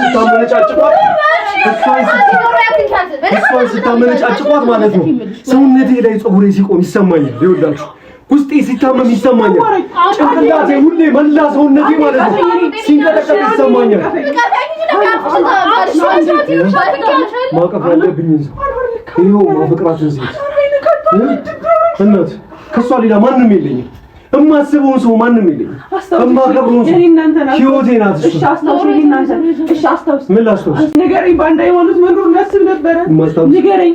ስታመነጫጭቋት ማለት ነው ሰውነቴ ላይ ፀጉሬ ሲቆም ይሰማኛል ይወዳችሁ ውስጤ ሲታመም ይሰማኛል ጭንቅላቴ ሁሌ መላ ሰውነቴ ማለት ነው ሲንቀጠቀጥ ይሰማኛል ማቀፍ ያለብኝ ይኸው ማፍቅራትን ሴት እናት ከሷ ሌላ ማንም የለኝም እማስበውን ሰው ማንም የለኝም እማከብረውን ሰው ህይወቴ ናት እሺ አስታውሽ ምን ላስታውስ ንገረኝ በአንድ ሃይማኖት መኖር እናስብ ነበረ ንገረኝ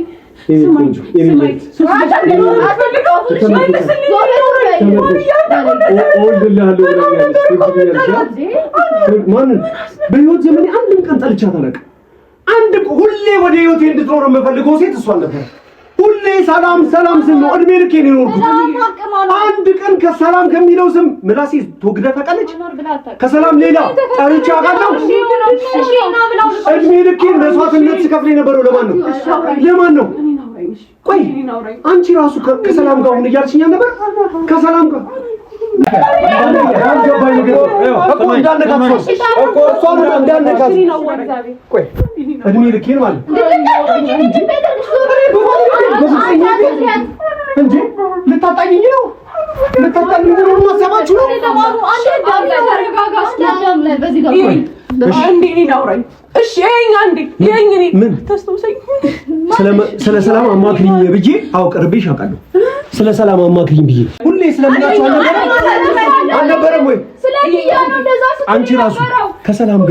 ስማኝ በህይወት ዘመኔ አንድም ቀን ጠልቻት አላውቅም አንድ ሁሌ ወደ ህይወቴ እንድትኖር የምፈልገው ሴት እሷ ነበር ሁሌ ሰላም ስም ነው እድሜ ልኬን የኖርኩት አንድ ቀን ከሰላም ከሚለው ስም ምላሴ ተወግዳ ታውቃለች ከሰላም ሌላ ጠርቻ አውቃለሁ እድሜ ልኬን መስዋዕትነት ስከፍል የነበረው ለማን ነው ቆይ አንቺ ራሱ ከሰላም ጋር ሆነ እያልሽኝ ነበር ከሰላም ጋር እድሜ ልኬን ማለት እንጂ ልታጣኝኝ ነው ማሰባችሁ ነው እሺ ምን ስለ ሰላም አማክሪኝ ብዬ አውቀርብሽ አውቃለሁ ስለ ሰላም አማክሪኝ ብዬ ሁሌ ስለምናችሁ አልነበረም ወይ አንቺ ራሱ ከሰላም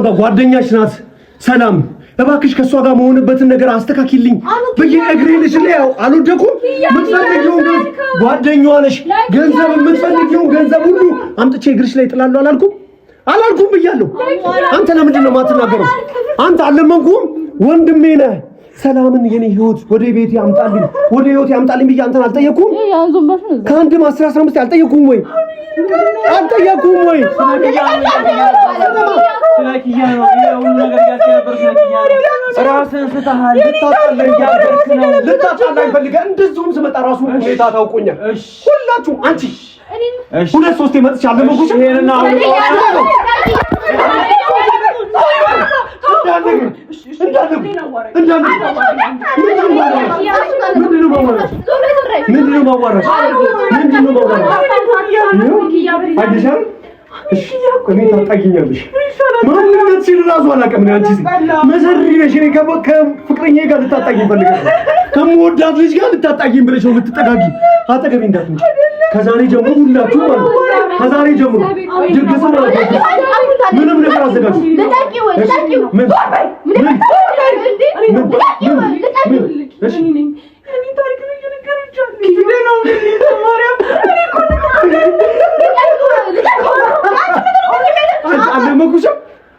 ጋር ጓደኛሽ ናት ሰላም እባክሽ ከሷ ጋር መሆንበትን ነገር አስተካክልኝ በየእግሬ ልጅ ላይ አልወደኩም የምትፈልጊው ጓደኛዋ ነሽ ገንዘብ የምትፈልጊው ገንዘብ ሁሉ አምጥቼ እግርሽ ላይ ጥላለሁ አላልኩም ብያለሁ አንተ ለምንድን ነው የማትናገረው አንተ አለመንኩም ወንድሜ ነህ ሰላምን የኔ ህይወት ወደ ቤቴ ያምጣልኝ ብዬ አንተን አልጠየኩም ከአንድ 15 አልጠየኩም ወይ ስለኪያ ነው ሁሉ ነገር ያስከበር ስለኪያ ራስን ስተሃል ልታጣላኝ ፈልገህ እንደዚሁም ስመጣ ራሱ ሁኔታ ታውቆኛል ሁላችሁ አንቺ ሁለት ሶስት መጥቻለሁ ይሄንና እኔ ታጣጊኛለሽ ማንነትሽን እራሱ አላውቅም። አንቺ መሰሪ ነሽ። እኔ ከፍቅረኛዬ ጋር ልታጣጊኝ ፈልጋለሁ። ከምወዳት ልጅ ጋር ልታጣጊኝ ብለሽ ነው የምትጠጋጊ። አጠገቤ እንዳትመጪ። ከዛሬ ጀምሮ ሁላችሁ ማለት ከዛሬ ጀምሮ ድግስ ማለት ምንም ነገር አዘጋጁ።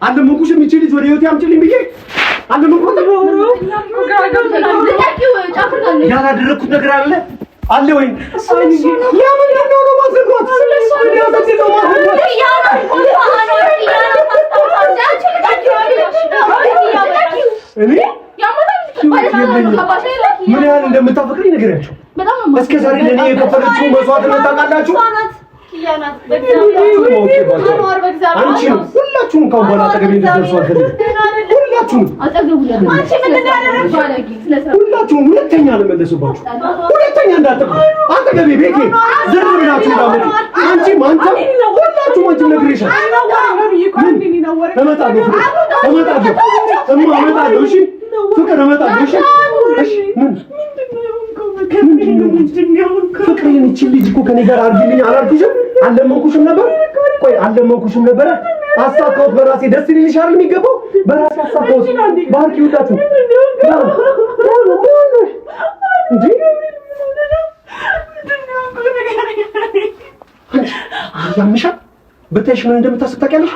አለመኩሽም ይቺ ልጅ ወደ ህይወቴ አምጪልኝ ብዬ ያላደረኩት ነገር አለ ወይ? ምን ያህል እንደምታፈቅሪ ንገሪያቸው። እስከ ዛሬ ለእኔ የከፈለችው መስዋዕትነት ታውቃላችሁ? ሁላችሁም ካሁን በኋላ አጠገቤ እንድትደርሱ አልፈልግም። ሁላችሁም ሁለተኛ አልመለስባችሁ። ሁለተኛ እንዳትመጡ አጠገቤ ቤቴ ዘር ብላችሁ እንዳትመጡ። አንቺም አንተም ሁላችሁም አንቺም ነግሬሻለሁ። እመጣለሁ እሺ ፍቅር እመጣለሁ እሺ ፍቅሬን ይቺ ልጅ እኮ ከኔ ጋር አድርጊልኝ አላልኩሽም? አልለመንኩሽም ነበር? ቆይ አልለመንኩሽም ነበር? አሳካሁት በራሴ። ደስ ይልሽ አይደል የሚገባው? በራሴ አሳካሁት። ባርኪ ውጣችሁ እንዴ ያምሻል። በታይሽ ምን እንደምታስብ ታውቂያለሽ?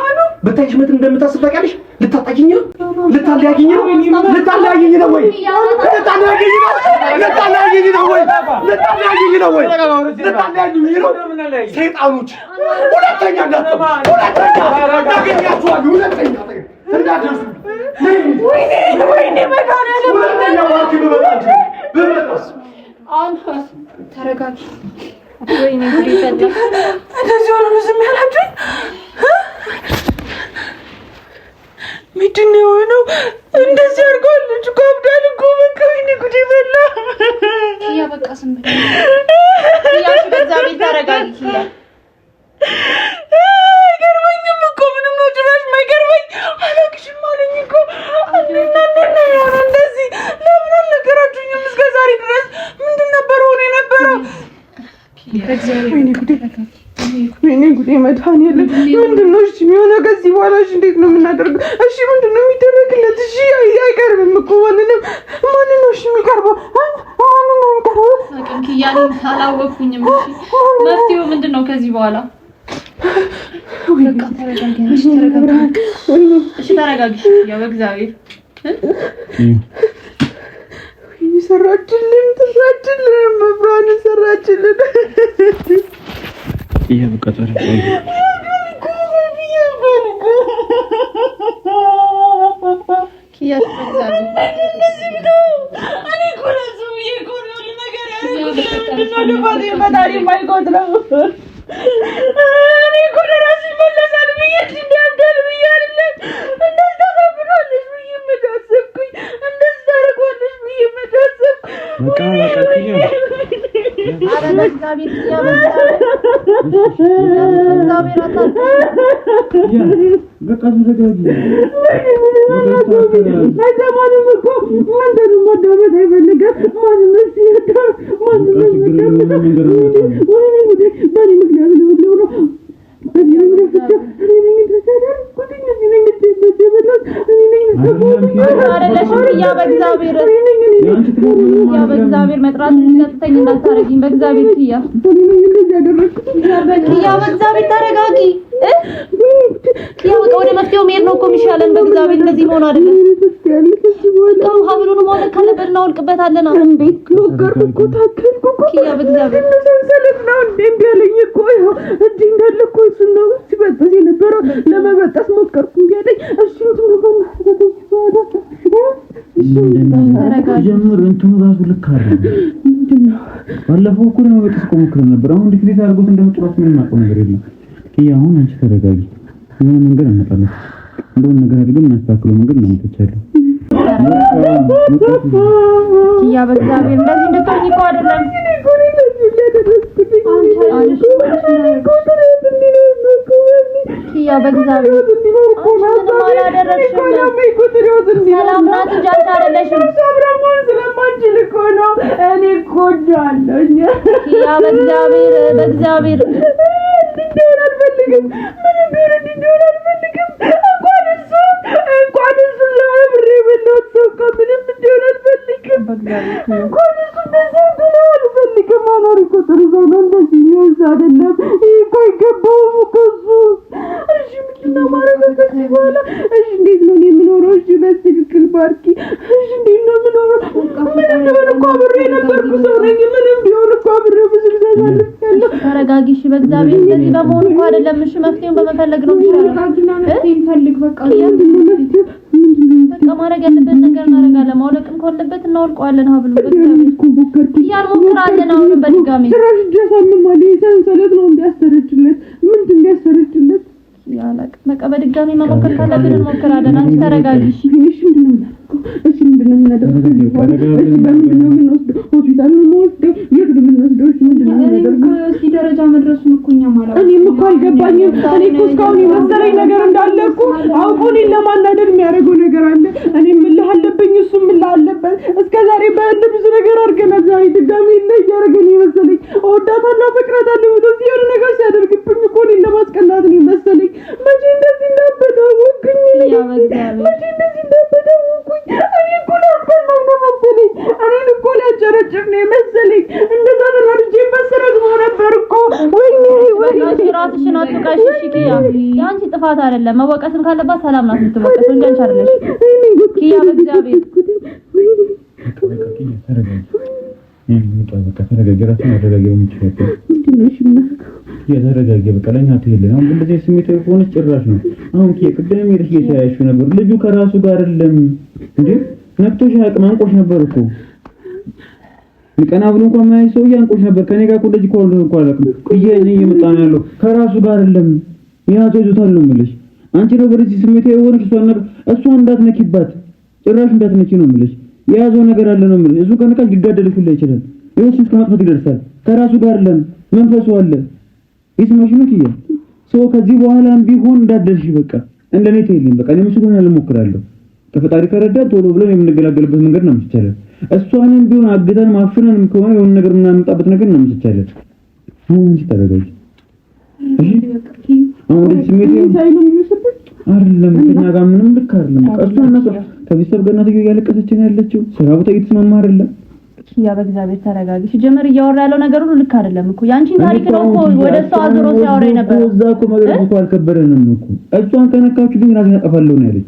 በታይሽ ምን እንደምታስብ ታውቂያለሽ? ልታጣጊኝ ነው? ልታለያጊኝ ነው? ልታለያጊኝ ነው ወይ? ልታለያጊኝ ነው? ልታለያጊኝ ነው ወይ? ልታለያጊኝ ነው ወይ? ልታለያጊኝ ነው? ሰይጣኖች ሁለተኛ እንዳትመጡ። ሁለተኛ ታገኛችኋለሁ። ሁለተኛ እንዳትደርሱ። ወይኔ መድኃኒዓለም ሁለተኛ ዋርኪ በመጣስ ተረጋጊ። ወይኔ ጉዴ ፈላ። እንደዚህ ሆኖ ነው ዝም ያላችሁኝ? ምንድን ነው የሆነው? እንደዚህ አድርገዋለች እኮ አብዳል እኮ በቃ ወይኔ ጉዴ ፈላ። ያ በቃ ዝም ብለሽ ያ በዛ ቤት ተረጋጊ። አይገርመኝም እኮ ምንም ነው ጭራሽ የማይገርመኝ። አላውቅሽም አለኝ እኮ እንደዚህ ለምን አልነገራችሁኝም እስከ ዛሬ ድረስ? ምንድን ነበር ሆኖ የነበረው? ወይኔ ጉዴ መድኃኒዓለም ምንድን ነው እሺ የሚሆነው ከዚህ በኋላ? እሺ እንዴት ነው የምናደርገው? እሺ ምንድን ነው የሚደረግለት? እሺ አይቀርብም እኮ ማንን ነው እሺ የሚቀርበው? ማንን ነው የሚቀርበው? ኪያን አላወኩኝም። እሺ መፍትሄው ምንድን ነው ከዚህ በኋላ? በቃ ተረጋጊ። እሺ ተረጋጊ። ያው በእግዚአብሔር ሰራችልን መብራን ሰራችልን። ይሄ በቃ ተረጋጊ። ኪያ ተረጋጊ። እኔ እኮ ለሰው የቆረው ነገር ያለው ልፋት ይመጣል የማይቆጥረው። እኔ እኮ ለራሴ መለሳል ብዬ እንዳብዳል ብዬ አይደለም እንደዛ ተብሏለች ብዬ መዳሰብኩኝ እንደዛ ታደርጓለች ብዬ መዳሰብኩ። በቃ ኪያ አረ እግዚአብሔር ኪያ በቃ ተረጋጊ። አይሰማንም እኮ ማንንም ማዳመጥ አይፈልግም። ማንም ሲያዳ ማንም በእኔ ምክንያት ነው በእግዚአብሔር መጥራት እንዲሰጥተኝ እንዳታረጊኝ። በእግዚአብሔር ኪያ በእግዚአብሔር ተረጋጊ። ኪያ በቃ ወደ መፍትሄው መሄድ ነው እኮ የሚሻለን። በእግዚአብሔር እንደዚህ መሆን አይደለም። በቃ ሀብሉን ማውለቅ ካለበት እናወልቅበታለን። እንዴት ሞከርኩ እኮ ታከልኩ እኮ ኪያ በእግዚአብሔር ሰንሰለት ነው እንዴ ቢያለኝ እኮ ይኸው እጅ እንዳለ እኮ እሱን ነው ሲበጠስ የነበረው። ለመበጠስ ሞከርኩ ቢያለኝ እሺ ጀምር እንትኑ ራሱ ልክ አይደለም። ባለፈው እኮ ለመበጠስ እኮ ሞክረን ነበር። አሁን እንዴት አድርጎት እንደምጥራት ምንም አውቀው ነገር የለም። ኪያ አሁን አንቺ ተረጋጊ። የሆነ መንገድ እንመጣለን። እንደውን ነገር አድርገን እናስተካክለው መንገድ ነው የምትቻለው። ያ በእግዚአብሔር እንደዚህ እንድትሆኝ እኮ አይደለም። ያ በእግዚአብሔር ምንም አላደረግሽም። ሰላም ናት እንጂ አንቺ አይደለሽም። ስለማንችል እኮ ነው እኔ እኮ እወዳለሁ። ያ በእግዚአብሔር እንዲሆን አልፈልግም። ምንም ቢሆን እንዲሆን አልፈልግም። እንኳን እሱ ለአብሬ በእናት ሰው እኮ ምንም እንዲሆን አልፈልግም። እንኳን እሱ እንደዚህ ብሎ አልፈልግም። አኖር እኮ ጥሩ ሰው ነው። እንደዚህ የሚወዝ አይደለም። ይህ እኮ አይገባውም እኮ እሱ። እሺ ምንድን ነው ማድረግ ከዚህ በኋላ? እሺ እንዴት ነው እኔ የምኖረው? እሺ በትክክል ባርኪ። እሺ እንዴት ነው የምኖረው? ምንም ቢሆን እኮ አብሬ የነበርኩ ሰው ነኝ። ምንም ቢሆን እኮ አብሬ ብዙ ጊዜ አሳልፌያለሁ። ተረጋጊ እሺ። በእግዚአብሔር እንደዚህ በመሆን እኮ አይደለም። እሺ መፍትሄውን በመፈለግ ነው የሚሻለው። በቃ ማድረግ ያለበት ነገር እናደርጋለን። ማውለቅም ካለበት እናወልቀዋለን። ሀብሉ በእግዚአብሔር እያልሞክራለን። አሁን በድጋሚ ስራሽ ጀሳምማል። ሰንሰለት ነው እንዲያስተረችለት ምንድን እንዲያስተረችለት ያላቅ በቃ በድጋሚ መሞከር ካለብን እንሞክራለን። አንቺ ተረጋጊ እሺ። እሺ ምንድን ነው የምናደርገው? እሺ በምንድን ነው የምንወስደው? ሆስፒታል ነው የምንወስደው? የት ነው የምንወስደው? እሺ ምንድን ነው የምናደርገው? እዚህ ደረጃ መድረሱን እኮ እኛ ማለት እኔም እኮ አልገባኝም። እኔ እኮ እስካሁን የመሰለኝ ነገር እንዳለ እኮ አውቆ እኔን ለማናደድ የሚያደርገው ነገር አለ። እኔም ምልህ አለብኝ፣ እሱም ምልህ አለበት። እስከ ዛሬ በእልህ ብዙ ነገር አድርገናል። ዛሬ ድጋሚ እልህ እያደረገኝ መሰለኝ። እወዳታለሁ፣ አፈቅራታለሁ ብሎ የሆነ ነገር ሲያደርግብኝ እኮ እኔን ለማስቀናት ነው መሰለኝ። መቼ እንደዚህ እንዳበደው ወግኝ መቼ እንደዚህ እንዳበደው ወግኝ። እኔ እኮ ላስቀናኝ ነው መሰለኝ። እኔን እኮ ላጨረጭር ነው መሰለኝ። እንደዛ ተናድጄ መሰረት ነው ነበር እኮ። ወይኔ ራስሽን አትውቀሽ እሺ። ኪያ ያንቺ ጥፋት አይደለም። መወቀስም ካለባት ሰላም ናት የምትወቀሰው እንጂ አንቺ አይደለሽ። ኪያ በእግዚአብሔር የተረጋገ በቀለኛ ትሄልን አሁን እንደዚህ ስሜት ሆነች ጭራሽ ነው። አሁን ቅድም ሄደሽ እየተያያችሁ ነበር። ልጁ ከራሱ ጋር አይደለም እንዴ? ነክቶሽ አቅም አንቆሽ ነበር እኮ ቀና ብሎ እንኳን ማይ ሰው ያንቆሽ ነበር። ከኔ ጋር እኮ ልጅ ኮል እንኳን አላውቅም። እኔ እየመጣ ነው ያለው ከራሱ ጋር አይደለም። ያ ተይዞታል ነው የምልሽ። አንቺ ነው በዚህ ስሜት የሆነሽ እሷን እንዳትነኪባት ጭራሽ እንዳትነኪ ነው የምልሽ። የያዘው ነገር አለ ነው የምልሽ። እሱ ከነካ ሊጋደልሽ ሁላ ይችላል። ይኸውስ እስከ ማጥፋት ይደርሳል። ከራሱ ጋር አይደለም መንፈሱ አለ። ይስማሽ ነው ኪያ ሰው ከዚህ በኋላም ቢሆን እንዳደርሽ በቃ እንደኔ ተይልኝ። በቃ እኔ መስሎኝ አልሞክራለሁ። ከፈጣሪ ከረዳ ቶሎ ብለን የምንገላገልበት መንገድ ነው የምትቻለው። እሷንም ቢሆን አግተን ማፍነንም ከሆነ የሆነ ነገር ምናመጣበት ነገር ነው የምትቻለው። አሁን እንጂ ተረጋጊ እሺ። አሁን ስሜት ሳይሉም ይወስበት አይደለም ከኛ ጋር ምንም ልክ አይደለም። ቀጥታ ነው ከቤተሰብ ጋር እናትየው እያለቀሰች ነው ያለችው። ስራ ቦታ እየተስማማ አይደለም። ያ በእግዚአብሔር ተረጋጊ። ሲጀመር እያወራ ያለው ነገር ሁሉ ልክ አይደለም እኮ ያንቺን ታሪክ ነው እኮ ወደ እሷ አዙሮ ሲያወራ ነበር። እዛ እኮ መግለጽ እኮ አልከበረንም እኮ። እሷን ከነካችሁ ግን ራሴን አጠፋለሁ ነው ያለች።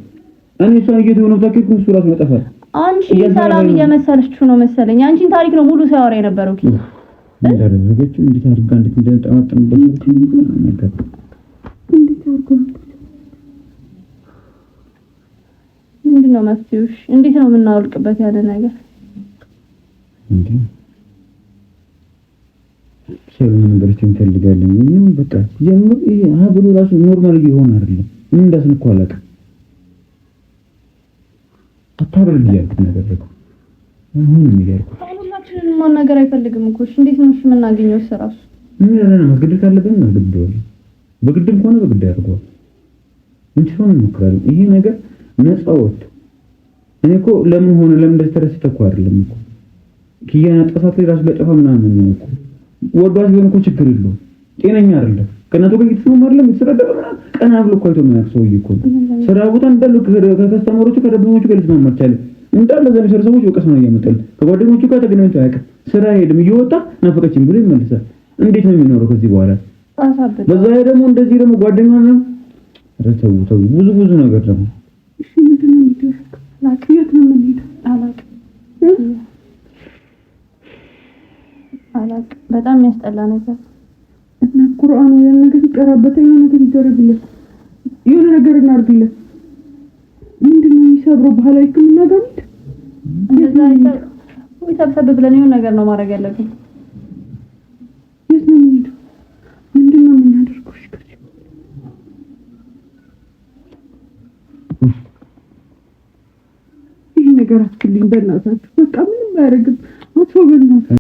እኔ እሷን እየተሆነ ታከኩ እሱ ራሱ ያጠፋል። አንቺ ሰላም እየመሰለችው ነው መሰለኝ። አንቺን ታሪክ ነው ሙሉ ሲያወራ የነበረው ኪ እንደረገች እንዴት አድርጋ እንዴት እንደተጠማጠምበት ነገር ምንድነው መፍትሄውሽ? እንዴት ነው የምናወልቅበት ያለ ነገር እንዴ? ሰላም ነገሮች እንፈልጋለን። ምንም በቃ ጀምሮ ይሄ ሀብሉ ራሱ ኖርማል ቢሆን አይደለም። ምን እንዳስነኩ አላውቅም። አታደርግ ያልኩት ነገር ነው። አሁን የሚገርም ሁላችንም ማን ነገር አይፈልግም እኮ። እሺ እንዴት ነው እሺ የምናገኘው? ስራሱ ምን ያለና ማስገደድ ካለብን ማስገደድ በግድም ከሆነ በግድ ያደርገዋል። እንችላለን እንሞክራለን። ይሄ ነገር ነፃ ወጥ እኔ እኮ ለምን ሆነ ለምን እንደተረስተ እኮ አይደለም እኮ ኪያን አጠፋት ላይ ራሱ ለጠፋ ምናምን ነው እኮ ወዷት ቢሆን እኮ ችግር የለውም። ጤነኛ አይደለም። ከእናቱ ጋር እየተስማማ አይደለም። የተሰረደበ ምናምን ቀና ብሎ እኮ አይቶ የሚያውቅ ሰውዬ እኮ ስራ ቦታ እንዳሉ ከከስተመሮቹ ከደንበኞቹ ጋር ሊስማማ አልቻለም። እንዳለ እዛ የሚሰሩ ሰዎች ወቀስ ነው እያመጣሉ። ከጓደኞቹ ጋር ተገናኝቶ አያውቅም። ስራ ሄድም እየወጣ ናፈቀችኝ ብሎ ይመልሳል። እንዴት ነው የሚኖረው ከዚህ በኋላ? በዛ ላይ ደግሞ እንደዚህ ደግሞ ጓደኛ ነው። ረተው ብዙ ነገር ደግሞ እሺ ምንድን ነው የሚደረግ? ላቅየት ነው የምንሄደው? አላውቅም። በጣም የሚያስጠላ ነገር እና ቁርአኑ የሆነ ነገር ይቀራበት የሆነ ነገር ይደረግለት የሆነ ነገር እናድርግለት። ምንድን ነው የሚሰብረው? ባህላዊ ሕክምና ጋር እንደዛ ወይ ሰብሰብ ብለን የሆነ ነገር ነው ማድረግ ያለብን። የት ነው የምንሄደው? ምንድን ነው የምናደርገው? ነገር አትልኝ በእናታችሁ። በቃ ምንም አያደርግም። አቶ በእናታችሁ